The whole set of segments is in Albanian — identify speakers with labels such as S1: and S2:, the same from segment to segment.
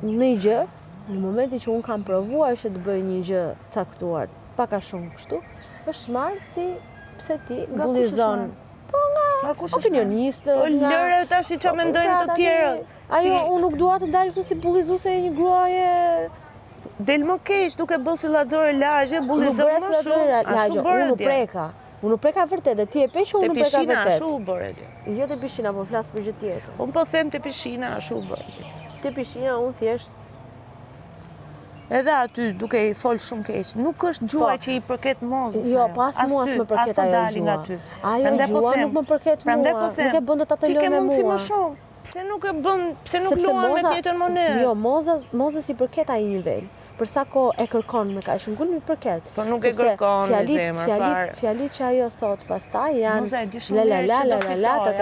S1: në gjë, në momentin që unë kam provuar që të bëj një gjë caktuar, pak a shumë kështu, është marrë si pse ti bullizon. Po nga opinionistë,
S2: nga... Lëre tash që mendojnë të tjerët.
S1: Ajo, unë nuk dua të dalë këtu si bullizuse e një gruaje...
S2: Del më keq, duke bërë si Llazore Lagje, bullizon më shumë.
S1: Unë nuk preka. Unë nuk preka vërtet, dhe ti e pe që unë nuk preka vërtet.
S2: Te pishina, ashu u bërë.
S1: Jo te pishina, po flas për gjë tjetër.
S2: Unë po them te pishina, ashu u bërë.
S1: Te pishina, unë thjesht...
S2: Edhe aty, duke i folë shumë keq, nuk është gjua që i përket mozës.
S1: Jo, pas mua s'më përket ajo gjua. Ajo gjua nuk më përket mua, nuk e bën të ta të lojë me mua.
S2: Ti ke mundësi më shumë, pse nuk e bën, pse nuk luan me tjetër monedë?
S1: Jo, mozës i përket ai nivel. Për sa kohë e kërkon me kaq shumë, nuk i përket.
S2: Po nuk e kërkon me zemër.
S1: Fjalit që ajo thot pastaj janë
S2: la është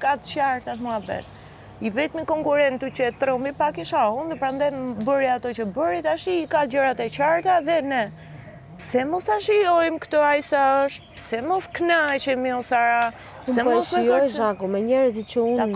S2: ka të qartë atë muhabet. I vetëmi konkurentu që e trëmbi pak isha unë, dhe prandaj bëri ato që bëri, tash i ka gjërat e qarta dhe ne. Pse mos ta shijojmë këtë ai sa është? Pse mos kënaqemi o Sara?
S1: Pse mos shijoj Zhaku me njerëzit që unë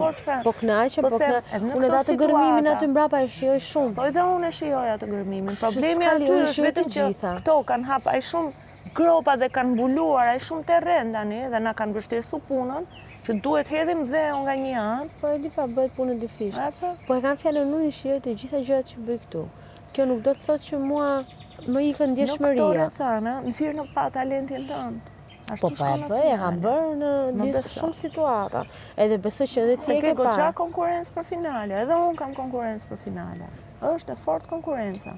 S1: po kënaqem, unë edhe atë gërmimin aty mbrapa e shijoj shumë.
S2: Po edhe unë e shijoj atë gërmimin. Problemi aty është vetëm që këto kanë hap ai shumë gropa dhe kanë mbuluar ai shumë terren tani dhe na kanë vështirësu punën. Që duhet hedhim dhe nga një anë.
S1: Po e di pa bëhet punë dyfisht. Po e kam fjalën unë shijoj të gjitha gjërat që bëj këtu. Kjo nuk do të thotë që mua më ikën ndjeshmëria.
S2: Nuk të rethana, nxirr në pa talentin tënd.
S1: Po e kam bërë në shumë situata. Edhe besoj që edhe ti e ke
S2: parë. Se ke goxha konkurrencë për finale, edhe unë kam konkurrencë për finale. Është e fortë konkurrenca.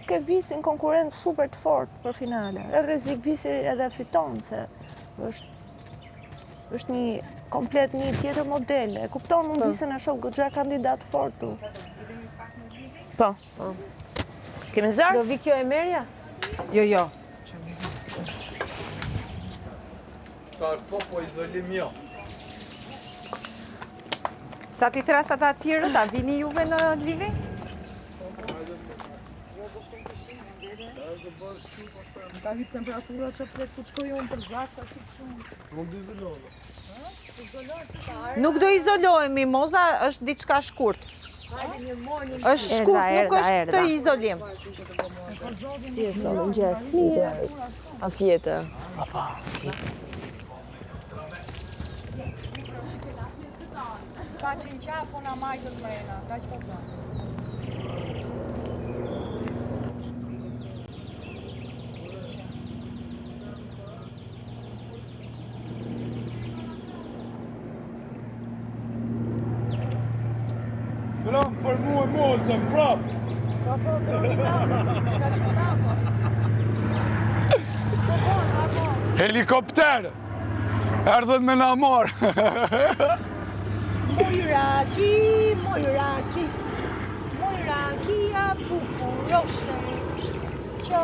S2: Ke visin konkurrencë super të fortë për finale. E rrezik visi edhe fiton se është një komplet një tjetër model. E kupton unë visën e shoh goxha kandidat fortu. Po. Kemi zar?
S1: Do vi kjo e Merjas?
S3: Jo.
S4: Sa po izolim jo.
S3: Sa ti trasat atyre, ta vini juve në Livi? Ka hitë temperatura që flet ku shkojnë për zakë, ashtë shumë.
S4: Nuk do izolohet.
S3: Nuk do izolohemi, moza është diçka shkurt. Është shkurt, nuk është të izolim.
S1: Si e sot, në gjesë. A fjetë.
S3: Ka që në qapë, una majtën mrena, ka që po
S4: Tram për mu e mozën, prap!
S3: Po, ka që prapë.
S4: Helikopter! Erdhën me na marë!
S3: Mojraki, Mojrakia bukuroshe, që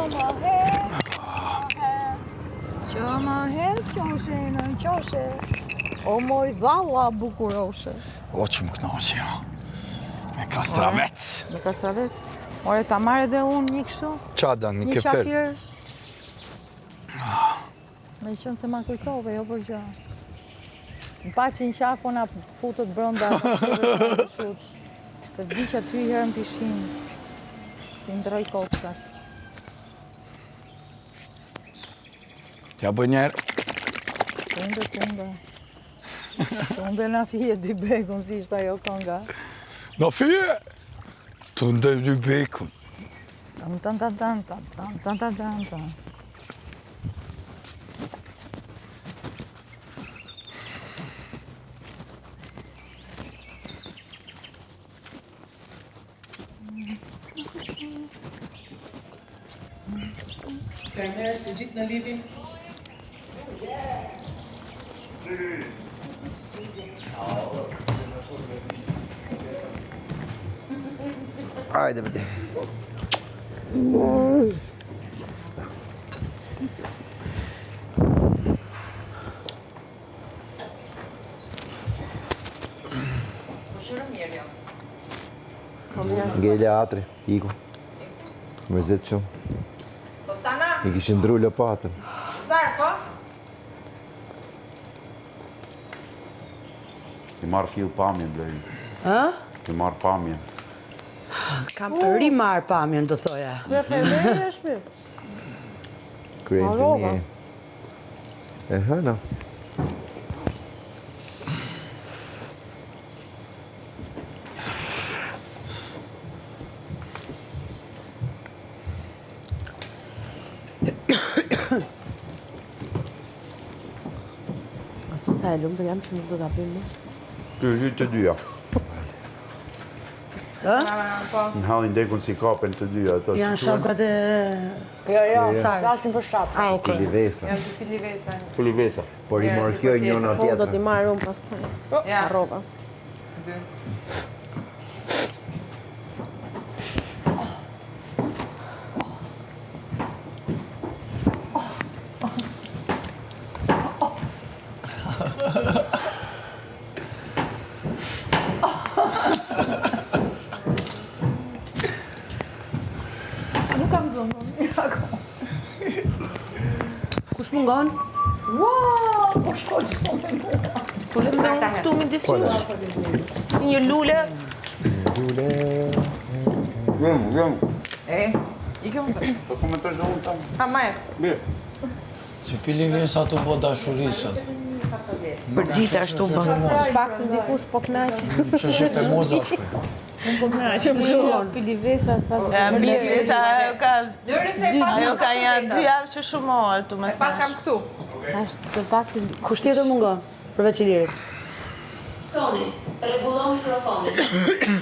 S3: më qoshe në qoshe, o moj dhalla bukuroshe.
S4: O që më knaqe, ja. Me kastravec.
S3: Me kastravec? Ore, ta marrë edhe unë një kështu?
S4: Qada, një kefer.
S3: Një qafir? Me qënë se ma kujtove, jo për gjë. Në pa që një qafë, ona futët brënda se vdi që aty herë në pishin, ti ndroj kockat.
S4: Tja bëj njerë.
S3: Tunde na fije dy bekun, si ishtë ajo konga.
S4: Na fije? Tunde dy bekun.
S3: Tan.
S5: Kamerë të gjithë në Livi?
S6: Hajde bëti. Ngele atri, iku. Mërzit shumë. I kishin ndru lopatën.
S3: Sarko?
S7: Ti marrë fill pamje, blej.
S3: Ha?
S4: Ti marr pamjen.
S7: Kam rimarr pamjen, do thoja.
S1: Kryefermeri është mirë.
S6: Kryejnë e hëna.
S1: Asu sa e lumë të jam që nuk do të apim më.
S4: Ty hyjë të dyja. Në hallin dekun si kapen të dyja.
S7: Janë shapat e...
S1: Jo, flasim për shapë.
S7: Okej.
S6: Filivesa.
S4: Filivesa.
S6: Por i markjoj njëna
S1: Po, do
S6: tjetër.
S1: t'i marrë unë pas të rroba.
S7: Nuk kam zonë, Kush mungon? Wow! Po kjo është më mua.
S2: Po le me unë këtu mi disjush. Si një lule.
S4: Vëm.
S3: I kjo më bërë.
S4: Po komentosh dhe unë tamë.
S3: Ha, ma e.
S4: Mirë.
S8: Që Filivesa të bo dashurisë.
S2: Për ditë ashtu bë.
S1: Pak të ndikush po knaqës.
S8: Që është e moza shkoj.
S1: Filivesa,
S2: Filivesa, ajo ka janë 2 javë që shumohet tu mes
S3: Pas kam këtu.
S1: është të pak të ndikush.
S7: Kush tjetër mungon? Përveç Ilirit.
S9: Soni, rregullon mikrofonin.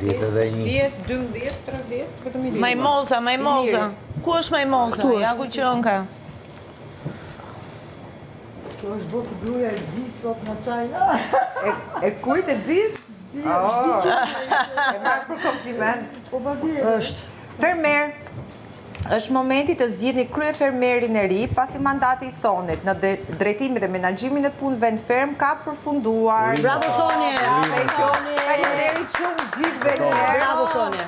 S6: Edhe një.
S3: 10, 12, 13, vetëm i
S2: Majmoza. Ku është Majmoza? Ja ku qënë ka.
S7: Kjo është bosë gruja e gjisë sot në qajnë.
S3: E kujt e dzis? E marrë për kompliment.
S7: Po pa tje. Është.
S3: Fermer, është momenti të zgjidhni kryefermerin e ri pasi mandati i Sonit në drejtimin dhe menaxhimin e punëve në ferm ka përfunduar.
S7: Bravo Sonje!
S3: Faleminderit shumë gjithëve një herë.
S7: Bravo Sonje!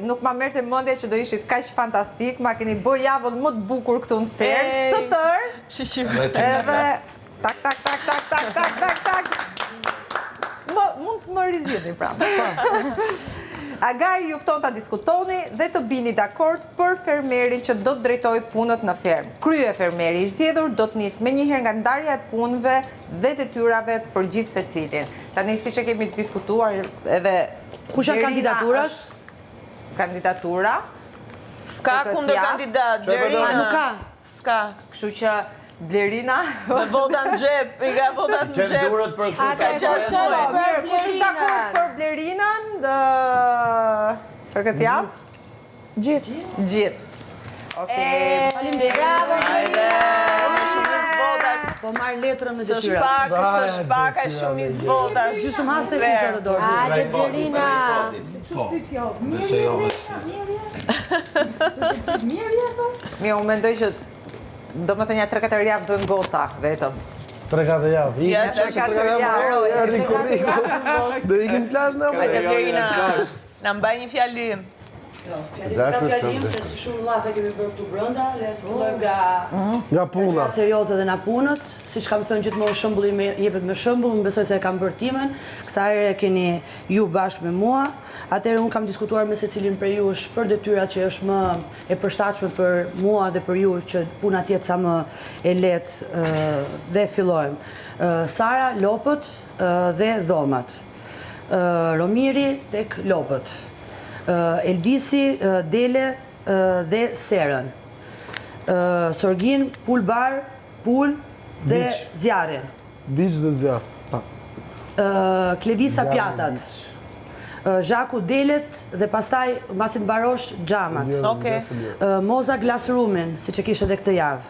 S3: Nuk ma merrte mendja që do ishit kaq fantastik, ma keni bë javën më të bukur këtu në ferm, të tërë. Edhe tak. Mund të më rizjeni pra. Agari ju fton ta diskutoni dhe të bini dakord për fermerin që do të drejtojë punët në ferm. Kryefermeri i zgjedhur do të nisë menjëherë nga ndarja e punëve dhe detyrave për gjithë secilin. Tani siç e kemi diskutuar edhe
S7: Kush janë kandidaturat?
S3: Kandidatura.
S2: S'ka kundër kandidat, Blerina.
S7: Nuk ka.
S2: S'ka.
S3: Kështu që Blerina
S2: Me vota në gjep, i ka vota në gjep.
S6: durët për kështu.
S1: Ata e përshësh për
S3: kush është dakord
S1: Blerinën.
S3: për Blerinën për këtë javë? Gjithë. Okej.
S1: Faleminderit. Bravo Blerina.
S2: Shumë i zbotash.
S7: Po marr letrën me
S2: Së
S7: detyra.
S2: shpak, ka shumë i zbotash.
S7: Gjysmë haste e fiqe të dorë.
S1: Hajde Blerina.
S8: Nëse jo
S3: Mirë, unë mendoj që do më thënja 3-4 javë dojnë goca vetëm.
S10: 3-4 javë.
S2: Ja,
S3: 3-4 javë.
S10: Erdi kurriku. Do ikim plas në më.
S2: Hajde Blerina, na mbaj një fjalim.
S6: Dashur
S7: Fjalim
S6: shumë.
S7: se si shumë llafe kemi bërë këtu brenda, le të fillojmë
S10: Nga puna.
S7: nga serioze dhe nga punët. Siç kam thënë gjithmonë shembulli jepet me shembull, unë besoj se e kam bërë timen. Kësa herë keni ju bashkë me mua. Atëherë unë kam diskutuar me secilin prej jush për detyrat që është më e përshtatshme për mua dhe për ju që puna të jetë sa më e lehtë dhe fillojmë. Sara lopët dhe dhomat. Romiri tek lopët. Elbisi dele dhe serën. Sorgin pulbar, pul dhe zjarin.
S10: Biç dhe zjarr.
S7: Klevisa pjatat. Zhaku delet dhe pastaj mbasi të mbarosh xhamat.
S2: Okej.
S7: Moza glasrumin, siç e kishte edhe këtë javë.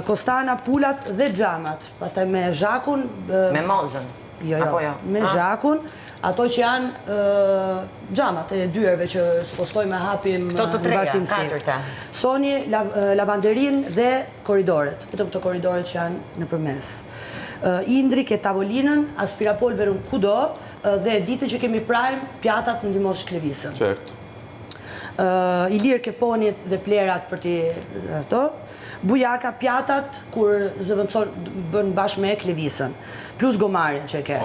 S7: Kostana pulat dhe xhamat. Pastaj me zhakun
S11: Me mozën. Apo jo?
S7: Me zhakun, ato që janë xhamat e dyerve që spostoj me hapim
S11: Këto të treja,
S7: vazhdimsi.
S11: 4-ta.
S7: Soni, lavanderin dhe koridoret, vetëm këto koridoret që janë në përmes. Indri ke tavolinën, aspirapolverën kudo dhe ditën që kemi prime, pjatat në ndihmosh klevisën.
S4: Qertë.
S7: Ilir Keponit dhe plerat për ti ato. Bujaka, pjatat, kur zëvendëson bën bashkë me klevisën, plus gomarin që e ke.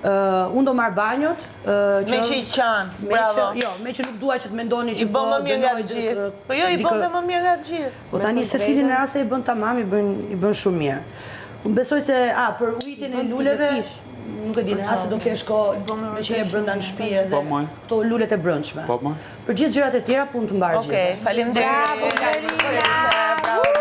S7: Unë do marr banjot.
S2: Me që i qanë, bravo.
S7: Jo, me që nuk duaj që të mendoni që
S2: I bën më mirë nga të gjithë. Po jo, i bën më mirë nga të gjithë.
S7: Po tani secilin rase i bën tamam, i bën shumë mirë. Unë besoj se, për ujtin e luleve, nuk e di, në rase do kesh kohë me që je brenda në shtëpi edhe këto lulet e brendshme. Për gjithë gjërat e tjera punë të mbarë gjithë.
S2: Okej, faleminderit. Bravo,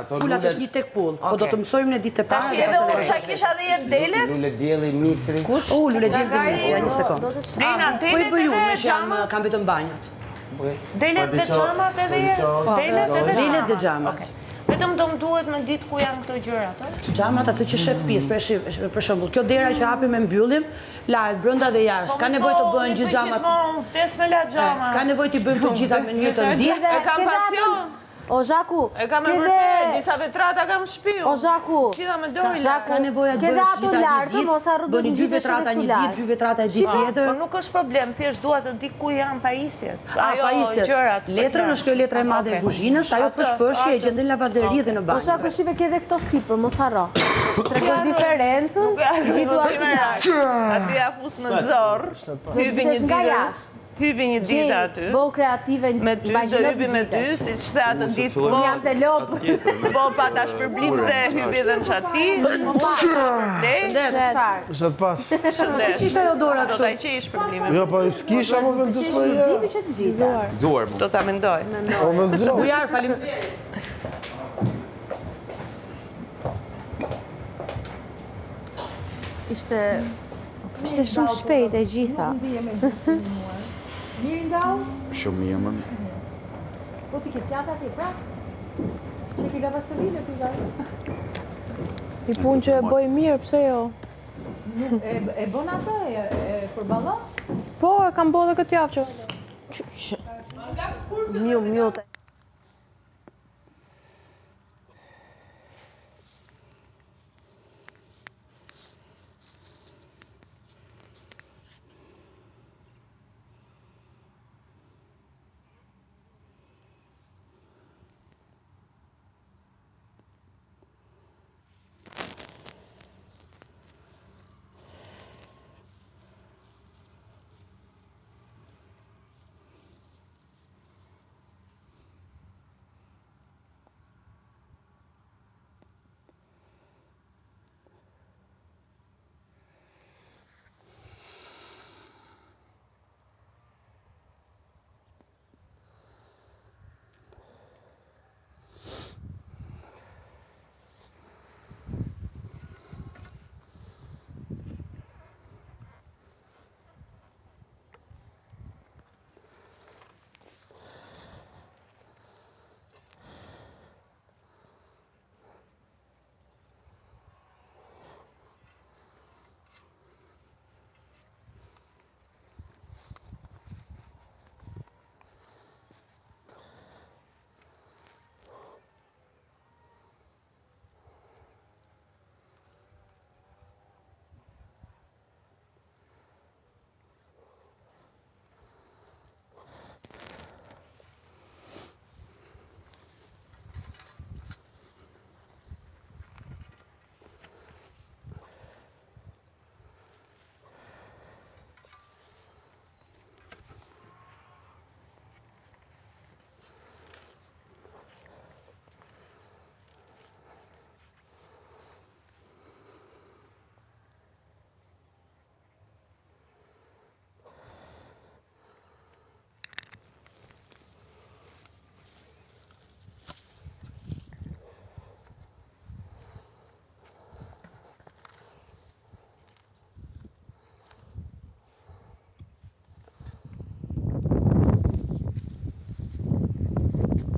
S7: Pullat është një tek pull, po do të mësojmë në ditë të parë.
S2: Tash edhe unë që kisha dhe jetë delet?
S6: Lule djeli, misri.
S7: Kush? Lule djeli dhe misri, ja një sekundë.
S2: Rina,
S7: Po i bëju me që kam vetëm banjot.
S2: Delet dhe gjamat edhe jetë?
S7: Delet dhe gjamat.
S2: Vetëm do më duhet me ditë ku janë këto gjërat,
S7: Gjamat atë që shef pjesë, për shembull, kjo dera që hapim e mbyllim, lahet brenda dhe jashtë. Ska nevojë të bëhen gjithë gjamat.
S2: Gjithmonë ftes me la xhama.
S7: Ska nevojë të bëjmë të gjitha me një të ndihmë.
S2: E kam pasion.
S1: O Zhaku,
S2: e kam e vërtet, disa vetrata kam shpiu.
S1: O Zhaku,
S2: Qita me dojnë.
S7: Ska nevojë të bëjmë gjitha një ditë, bëni 2 vetrata një ditë, 2 vetrata e ditë tjetër.
S2: Po nuk është problem, thjesht dua të di ku janë pajisjet. Ajo gjërat.
S7: Letrën është kjo letra e madhe e kuzhinës, ajo përshpërshi e gjenden lavaderi dhe në banjë.
S1: O Zhaku, shive ke dhe këto sipër, mos harro. Tregosh diferencën,
S2: aty ja fus në zorë, hybi një ditë. Hybi një ditë aty.
S1: Bëu kreative
S2: me ty, do hybi me ty, si që të atë ditë po.
S1: Jam të lopë.
S2: Po pa ta shpërblim dhe hybi dhe në qati.
S1: Shëndet.
S10: Shëtë pas.
S7: Si që ishte ajo dora kështu?
S2: Do ta që i shpërblim.
S10: Jo, pa s'kisha më vendës për
S1: një.
S6: Zuar mu.
S2: Do ta mendoj.
S10: O me zro.
S7: Bujar, falim.
S1: Ishte shumë shpejt e gjitha.
S12: Mirë ndau?
S6: Shumë mirë më.
S12: Po ti ke pjata ti, pra? Që ki lava së vile, ti gajë?
S1: I punë që e bëj mirë, pse jo?
S12: E bon atë, e përballa?
S1: Po, e kam bo dhe këtë javë që... Mjë,